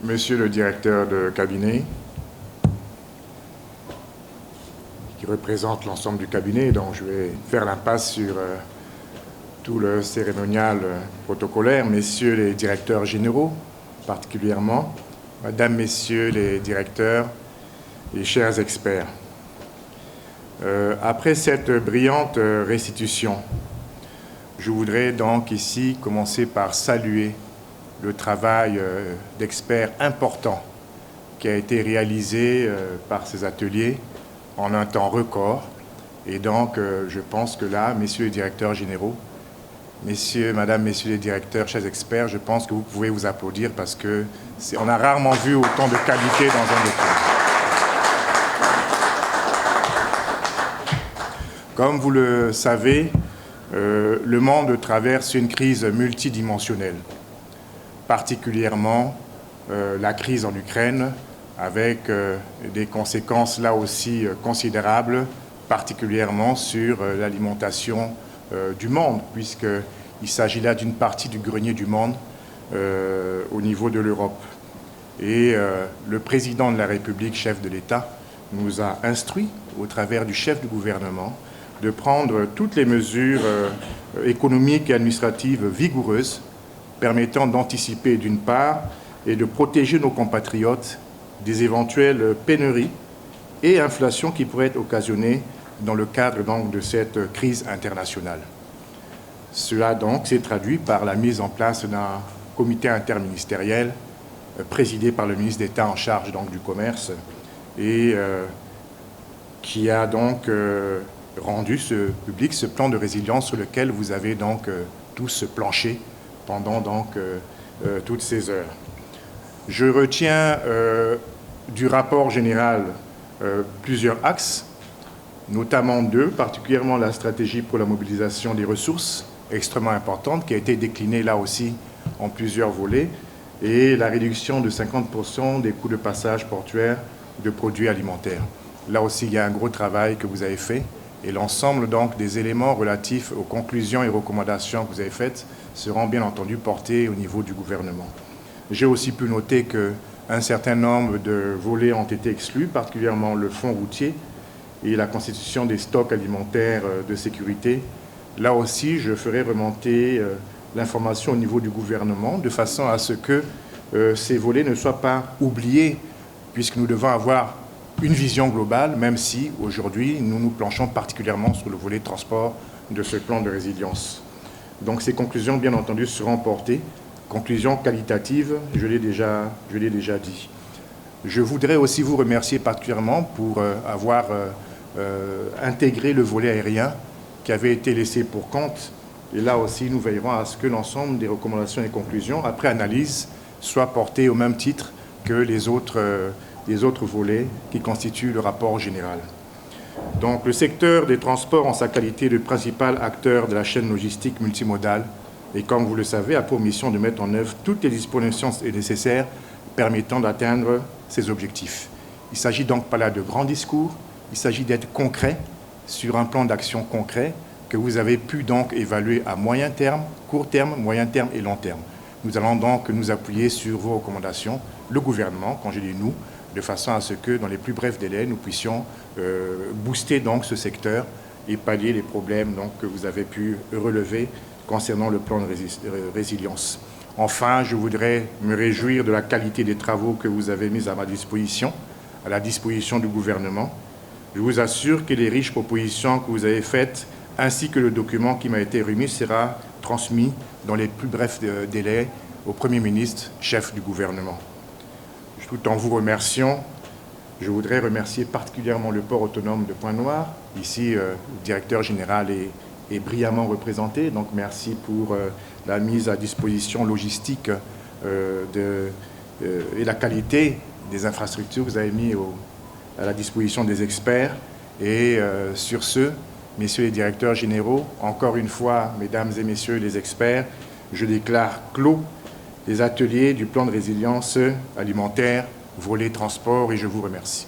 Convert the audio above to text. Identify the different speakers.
Speaker 1: Monsieur le directeur de cabinet, qui représente l'ensemble du cabinet, donc je vais faire l'impasse sur tout le cérémonial protocolaire, messieurs les directeurs généraux, particulièrement, mesdames, messieurs les directeurs et chers experts. Après cette brillante restitution, je voudrais donc ici commencer par saluer le travail d'experts important qui a été réalisé par ces ateliers en un temps record. Et donc, je pense que là, messieurs les directeurs généraux, mesdames, messieurs les directeurs, chers experts, je pense que vous pouvez vous applaudir parce qu'on a rarement vu autant de qualité dans un document. Comme vous le savez, le monde traverse une crise multidimensionnelle, particulièrement la crise en Ukraine, avec des conséquences là aussi considérables, particulièrement sur l'alimentation du monde, puisqu'il s'agit là d'une partie du grenier du monde au niveau de l'Europe. Et le président de la République, chef de l'État, nous a instruit, au travers du chef du gouvernement, de prendre toutes les mesures économiques et administratives vigoureuses permettant d'anticiper d'une part et de protéger nos compatriotes des éventuelles pénuries et inflations qui pourraient être occasionnées dans le cadre donc, de cette crise internationale. Cela donc s'est traduit par la mise en place d'un comité interministériel présidé par le ministre d'État en charge donc, du commerce et qui a donc rendu public ce plan de résilience sur lequel vous avez donc tous planché pendant donc toutes ces heures. Je retiens du rapport général plusieurs axes, notamment deux, particulièrement la stratégie pour la mobilisation des ressources, extrêmement importante, qui a été déclinée là aussi en plusieurs volets, et la réduction de 50% des coûts de passage portuaire de produits alimentaires. Là aussi, il y a un gros travail que vous avez fait, et l'ensemble donc des éléments relatifs aux conclusions et recommandations que vous avez faites seront bien entendu portés au niveau du gouvernement. J'ai aussi pu noter qu'un certain nombre de volets ont été exclus, particulièrement le fonds routier et la constitution des stocks alimentaires de sécurité. Là aussi, je ferai remonter l'information au niveau du gouvernement de façon à ce que ces volets ne soient pas oubliés, puisque nous devons avoir une vision globale, même si aujourd'hui nous nous planchons particulièrement sur le volet transport de ce plan de résilience. Donc ces conclusions, bien entendu, seront portées. Conclusions qualitatives, je l'ai déjà dit. Je voudrais aussi vous remercier particulièrement pour avoir intégré le volet aérien qui avait été laissé pour compte. Et là aussi, nous veillerons à ce que l'ensemble des recommandations et conclusions, après analyse, soient portées au même titre que les autres volets qui constituent le rapport général. Donc, le secteur des transports, en sa qualité de principal acteur de la chaîne logistique multimodale, et comme vous le savez, a pour mission de mettre en œuvre toutes les dispositions nécessaires permettant d'atteindre ces objectifs. Il ne s'agit donc pas là de grands discours, il s'agit d'être concret sur un plan d'action concret que vous avez pu donc évaluer à moyen terme, court terme, moyen terme et long terme. Nous allons donc nous appuyer sur vos recommandations, le gouvernement, quand je dis nous, de façon à ce que dans les plus brefs délais, nous puissions booster donc ce secteur et pallier les problèmes donc, que vous avez pu relever concernant le plan de résilience. Enfin, je voudrais me réjouir de la qualité des travaux que vous avez mis à ma disposition, à la disposition du gouvernement. Je vous assure que les riches propositions que vous avez faites, ainsi que le document qui m'a été remis, sera transmis dans les plus brefs délais au Premier ministre, chef du gouvernement. Tout en vous remerciant, je voudrais remercier particulièrement le port autonome de Pointe-Noire. Ici, le directeur général est brillamment représenté, donc merci pour la mise à disposition logistique et la qualité des infrastructures que vous avez mis à la disposition des experts. Et sur ce, messieurs les directeurs généraux, encore une fois, mesdames et messieurs les experts, je déclare clos les ateliers du plan de résilience alimentaire, volet transport, et je vous remercie.